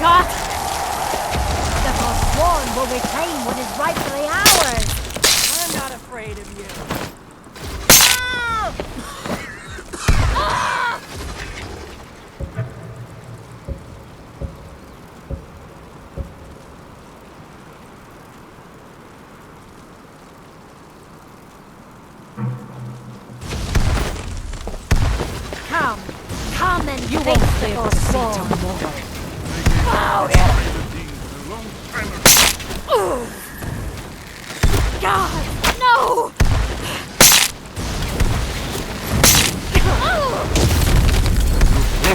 What? The Forsworn will reclaim what is rightfully ours. I'm not afraid of you. Come and You face won't the live to see Forsworn. tomorrow. Oh, God, no!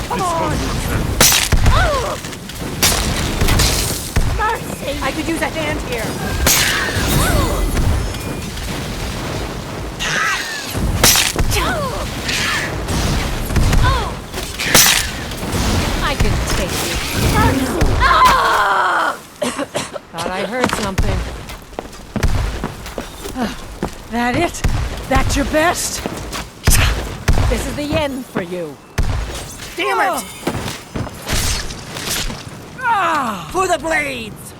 Come on! Mercy! I could use a hand here. I can take you. Thought I heard something. That it? That's your best? This is the end for you. Damn it! For the blades!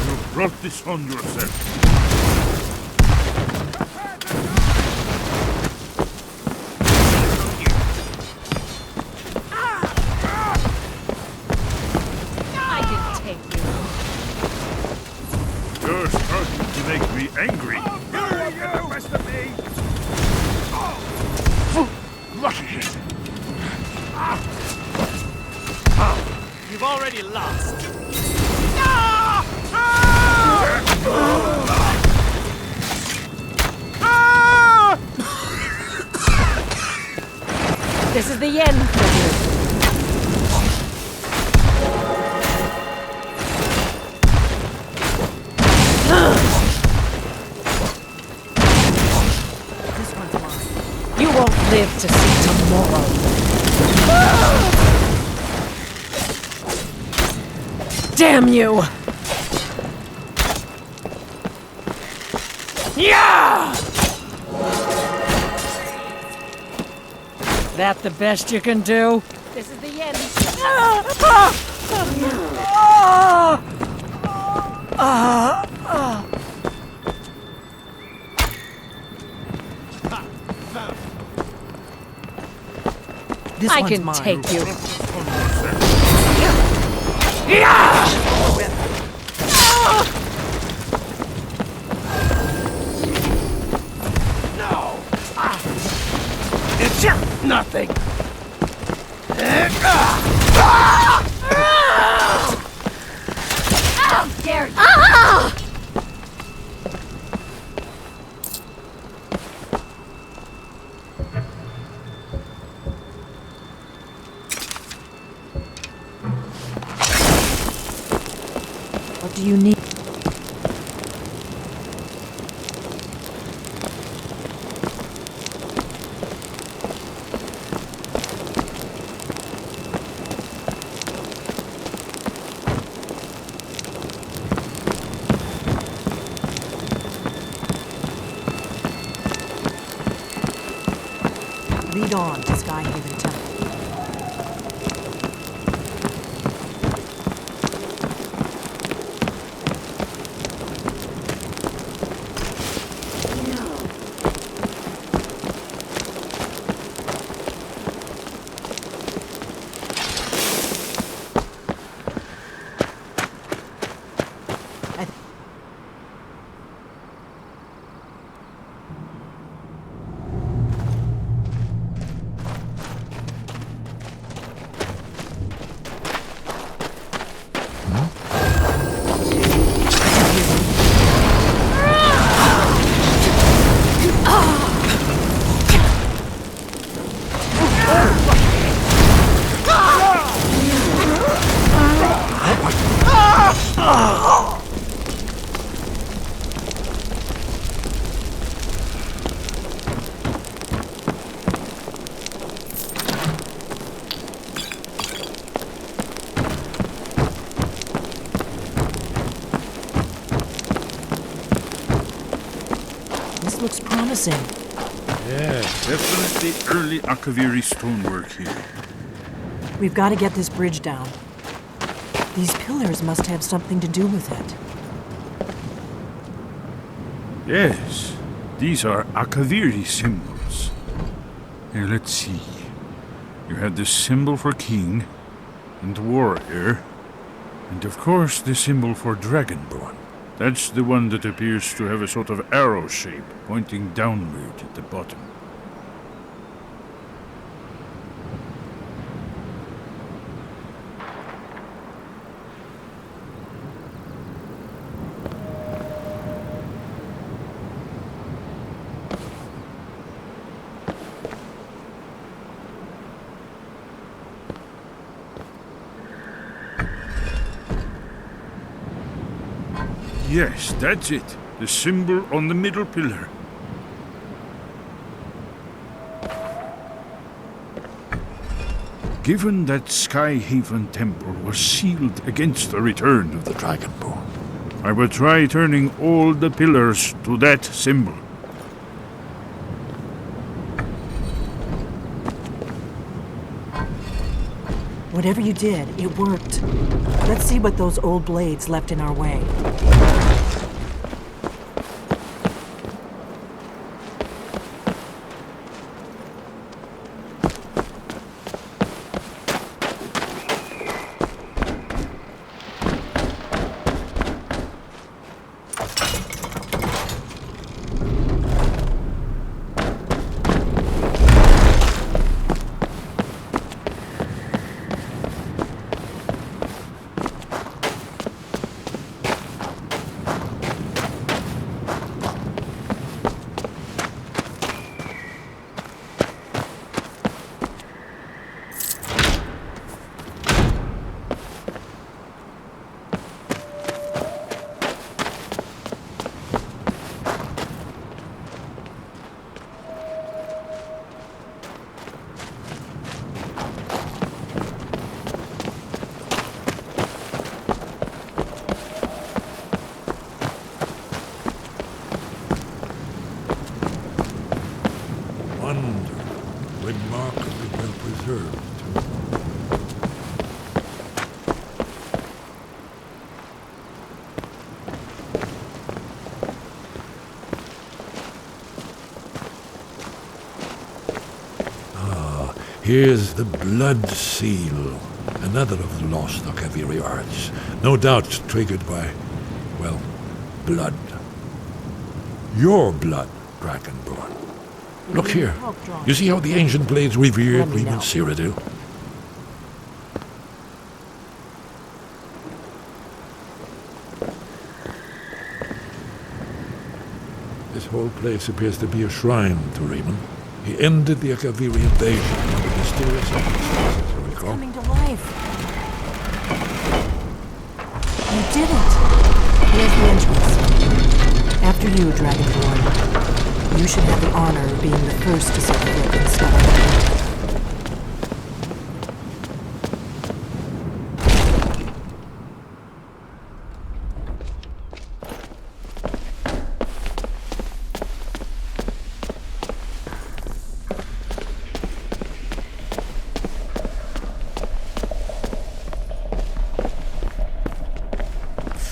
You brought this on yourself. I can take you. You're starting to make me angry. You'll get the best of me! Lucky hit. You've already lost. This is the end for you. This one's mine. You won't live to see tomorrow. Damn you! Yeah! That the best you can do? This is the end. This I one's can mine. take you. No! It's nothing! How dare you! What do you need? Lead on to Skyhaven Temple. This looks promising. Yes, definitely early Akaviri stonework here. We've got to get this bridge down. These pillars must have something to do with it. Yes, these are Akaviri symbols. Here, let's see. You have the symbol for king and warrior, and of course the symbol for dragonborn. That's the one that appears to have a sort of arrow shape pointing downward at the bottom. Yes, that's it. The symbol on the middle pillar. Given that Skyhaven Temple was sealed against the return of the Dragonborn, I will try turning all the pillars to that symbol. Whatever you did, it worked. Let's see what those old blades left in our way. Remarkably well preserved, too. Ah, here's the blood seal. Another of the lost Akaviri arts. No doubt triggered by, well, blood. Your blood, Dragonborn. Look here. You see how the ancient blades revered even Cyrodiil? This whole place appears to be a shrine to Raymond. He ended the Akaviri invasion under mysterious circumstances, you recall? Coming to life. You did it. Here's the entrance. After you, Dragonborn. You should have the honor of being the first to set foot in Skyrim.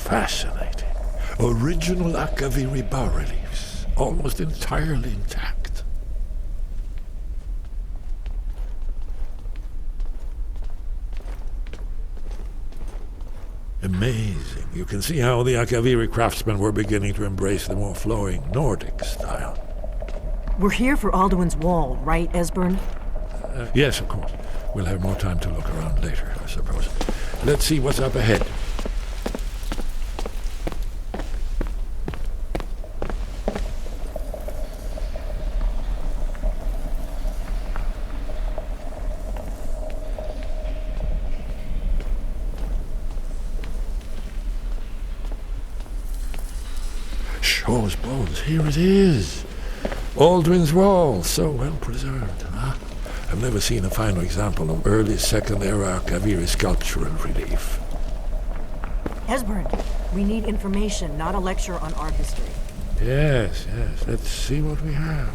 Fascinating. Original Akaviri bas-reliefs, almost entirely intact. Amazing. You can see how the Akaviri craftsmen were beginning to embrace the more flowing Nordic style. We're here for Alduin's Wall, right, Esbern? Yes, of course. We'll have more time to look around later, I suppose. Let's see what's up ahead. Shaw's bones, here it is. Alduin's Wall, so well preserved. Huh? I've never seen a finer example of early Second Era Akaviri sculptural relief. Esbern, we need information, not a lecture on art history. Yes, let's see what we have.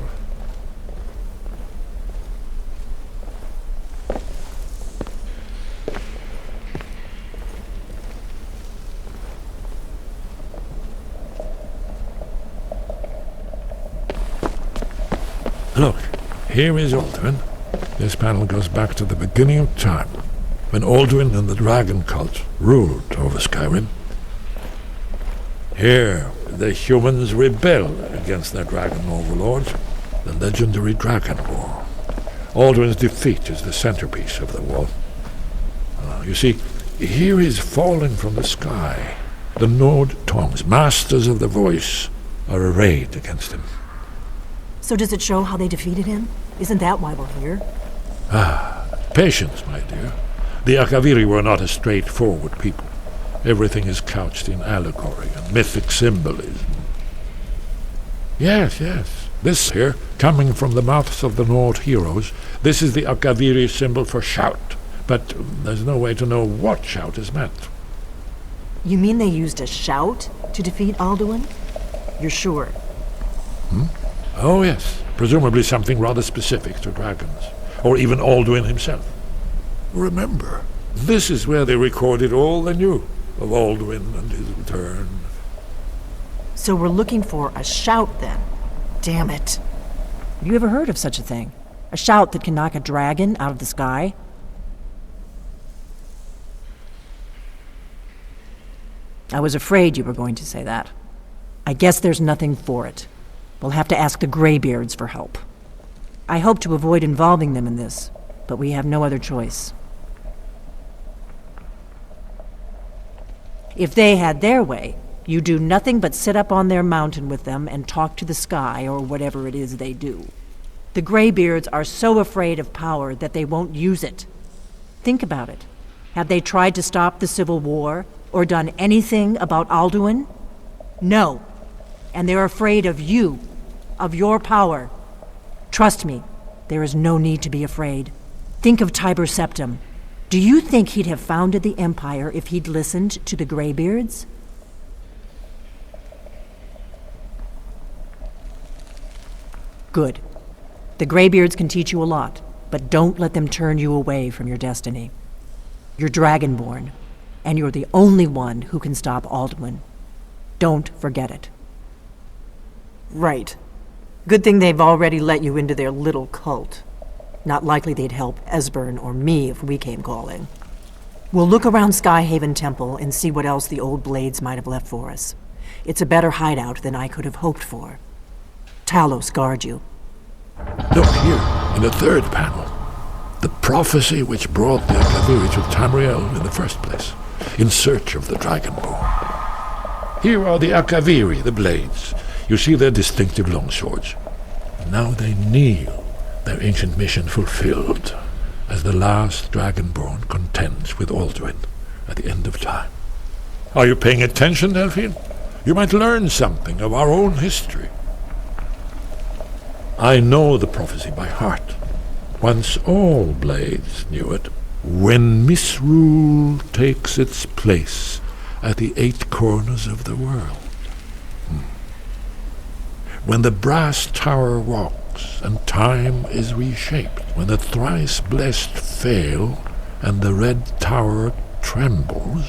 Look, here is Alduin. This panel goes back to the beginning of time, when Alduin and the dragon cult ruled over Skyrim. Here, the humans rebel against their dragon overlords, the legendary Dragon War. Alduin's defeat is the centerpiece of the war. You see, here is falling from the sky. The Nord tongues, masters of the voice, are arrayed against him. So does it show how they defeated him? Isn't that why we're here? Patience, my dear. The Akaviri were not a straightforward people. Everything is couched in allegory and mythic symbolism. Yes. This here, coming from the mouths of the Nord heroes, this is the Akaviri symbol for shout. But there's no way to know what shout is meant. You mean they used a shout to defeat Alduin? You're sure? Oh, yes. Presumably something rather specific to dragons. Or even Alduin himself. Remember, this is where they recorded all they knew of Alduin and his return. So we're looking for a shout then. Damn it. Have you ever heard of such a thing? A shout that can knock a dragon out of the sky? I was afraid you were going to say that. I guess there's nothing for it. We'll have to ask the Greybeards for help. I hope to avoid involving them in this, but we have no other choice. If they had their way, you do nothing but sit up on their mountain with them and talk to the sky or whatever it is they do. The Greybeards are so afraid of power that they won't use it. Think about it. Have they tried to stop the Civil War or done anything about Alduin? No. And they're afraid of you, of your power. Trust me, there is no need to be afraid. Think of Tiber Septim. Do you think he'd have founded the Empire if he'd listened to the Greybeards? Good. The Greybeards can teach you a lot, but don't let them turn you away from your destiny. You're Dragonborn, and you're the only one who can stop Alduin. Don't forget it. Right. Good thing they've already let you into their little cult. Not likely they'd help Esbern or me if we came calling. We'll look around Skyhaven Temple and see what else the old blades might have left for us. It's a better hideout than I could have hoped for. Talos guard you. Look here, in the third panel. The prophecy which brought the Akaviri to Tamriel in the first place, in search of the Dragonborn. Here are the Akaviri, the blades. You see their distinctive longswords. Now they kneel, their ancient mission fulfilled, as the last Dragonborn contends with Alduin at the end of time. Are you paying attention, Delphine? You might learn something of our own history. I know the prophecy by heart. Once all blades knew it. When misrule takes its place at the 8 corners of the world. When the brass tower walks and time is reshaped. When the thrice blessed fail and the red tower trembles.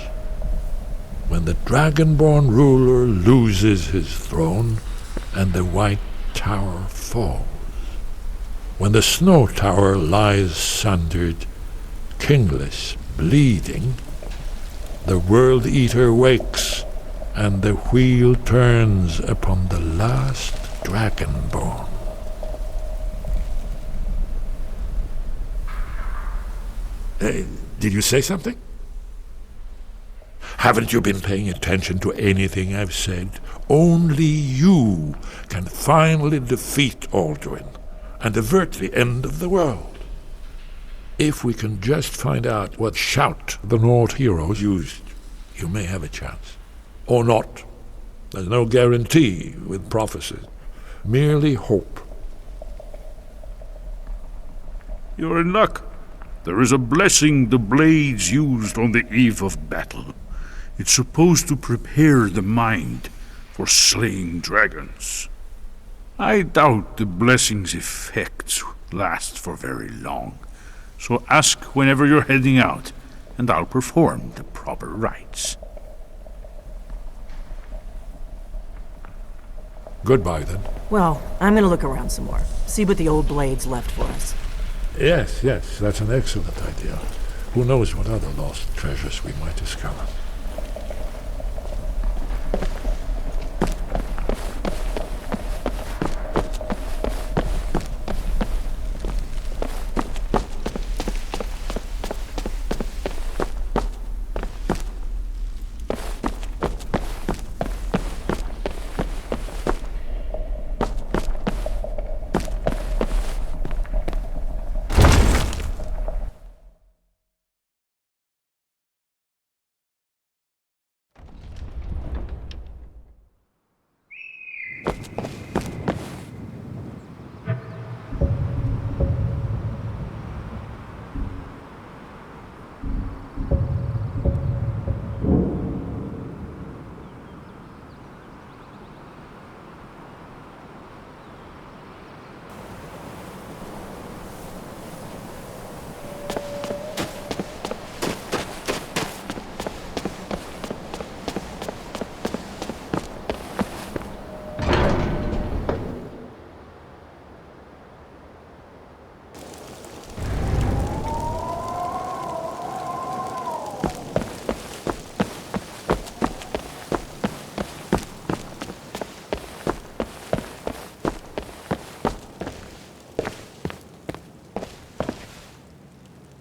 When the dragonborn ruler loses his throne and the white tower falls. When the snow tower lies sundered, kingless, bleeding, the world eater wakes, and the wheel turns upon the last dragonborn. Did you say something? Haven't you been paying attention to anything I've said? Only you can finally defeat Alduin and avert the end of the world. If we can just find out what shout the Nord heroes used, you may have a chance. Or not. There's no guarantee with prophecies. Merely hope. You're in luck. There is a blessing the blades used on the eve of battle. It's supposed to prepare the mind for slaying dragons. I doubt the blessing's effects last for very long, so ask whenever you're heading out, and I'll perform the proper rites. Goodbye, then. Well, I'm gonna look around some more. See what the old blades left for us. Yes, that's an excellent idea. Who knows what other lost treasures we might discover.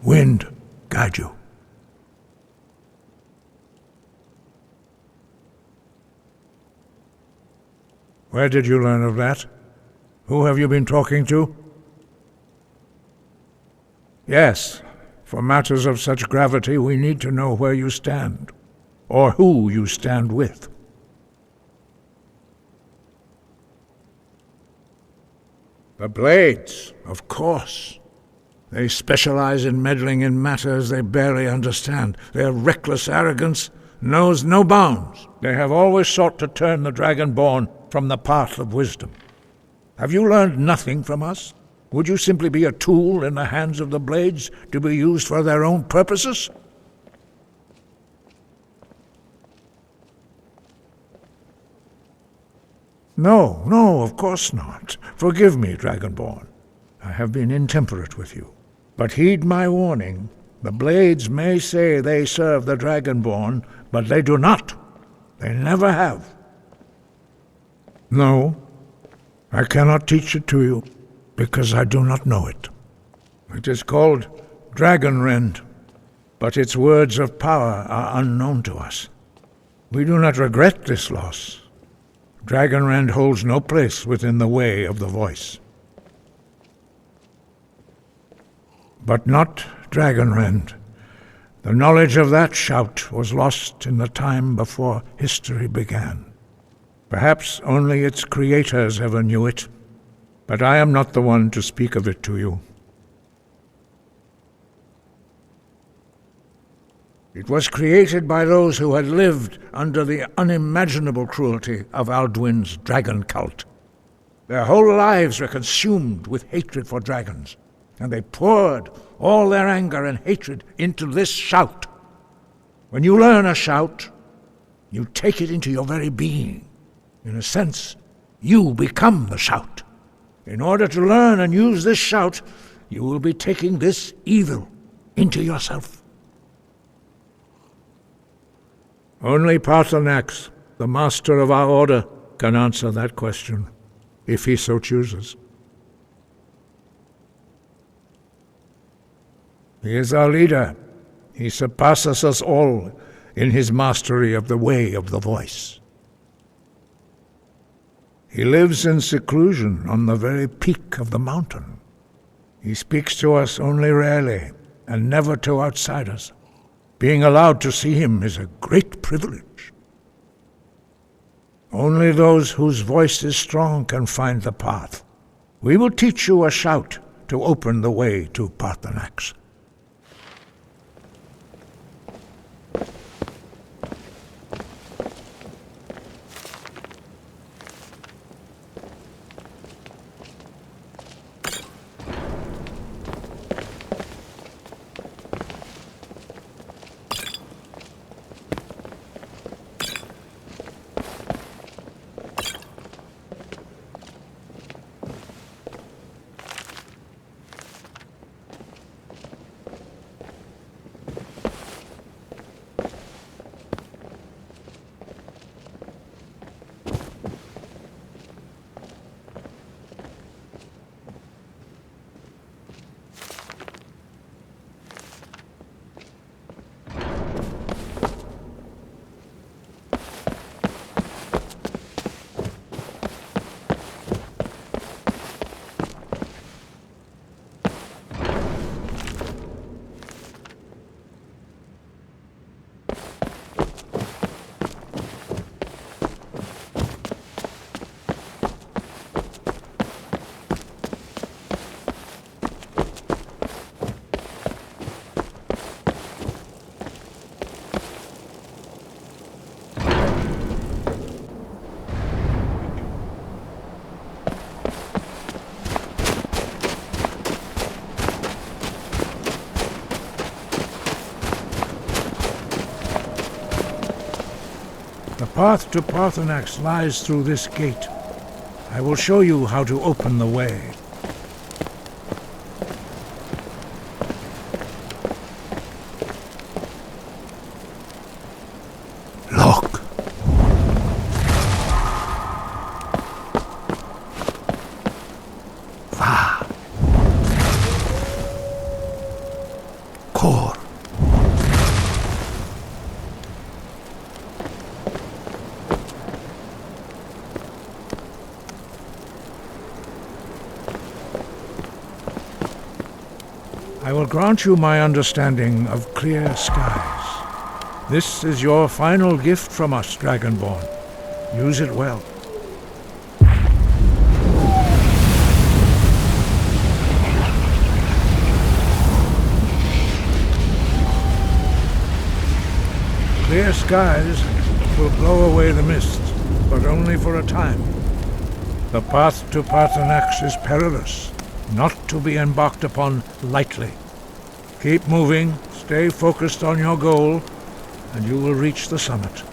Wind, guide you. Where did you learn of that? Who have you been talking to? Yes, for matters of such gravity we need to know where you stand, or who you stand with. The Blades, of course. They specialize in meddling in matters they barely understand. Their reckless arrogance knows no bounds. They have always sought to turn the Dragonborn from the path of wisdom. Have you learned nothing from us? Would you simply be a tool in the hands of the Blades to be used for their own purposes? No, of course not. Forgive me, Dragonborn. I have been intemperate with you. But heed my warning. The Blades may say they serve the Dragonborn, but they do not. They never have. No, I cannot teach it to you, because I do not know it. It is called Dragonrend, but its words of power are unknown to us. We do not regret this loss. Dragonrend holds no place within the way of the voice. But not Dragonrend. The knowledge of that shout was lost in the time before history began. Perhaps only its creators ever knew it, but I am not the one to speak of it to you. It was created by those who had lived under the unimaginable cruelty of Alduin's dragon cult. Their whole lives were consumed with hatred for dragons, and they poured all their anger and hatred into this shout. When you learn a shout, you take it into your very being. In a sense, you become the shout. In order to learn and use this shout, you will be taking this evil into yourself. Only Paarthurnax, the master of our order, can answer that question, if he so chooses. He is our leader. He surpasses us all in his mastery of the way of the voice. He lives in seclusion on the very peak of the mountain. He speaks to us only rarely, and never to outsiders. Being allowed to see him is a great privilege. Only those whose voice is strong can find the path. We will teach you a shout to open the way to Paarthurnax. path to Parthenax lies through this gate. I will show you how to open the way. Look! Va! Kor! I will grant you my understanding of clear skies. This is your final gift from us, Dragonborn. Use it well. Clear skies will blow away the mist, but only for a time. The path to Parthenax is perilous, not to be embarked upon lightly. Keep moving, stay focused on your goal, and you will reach the summit.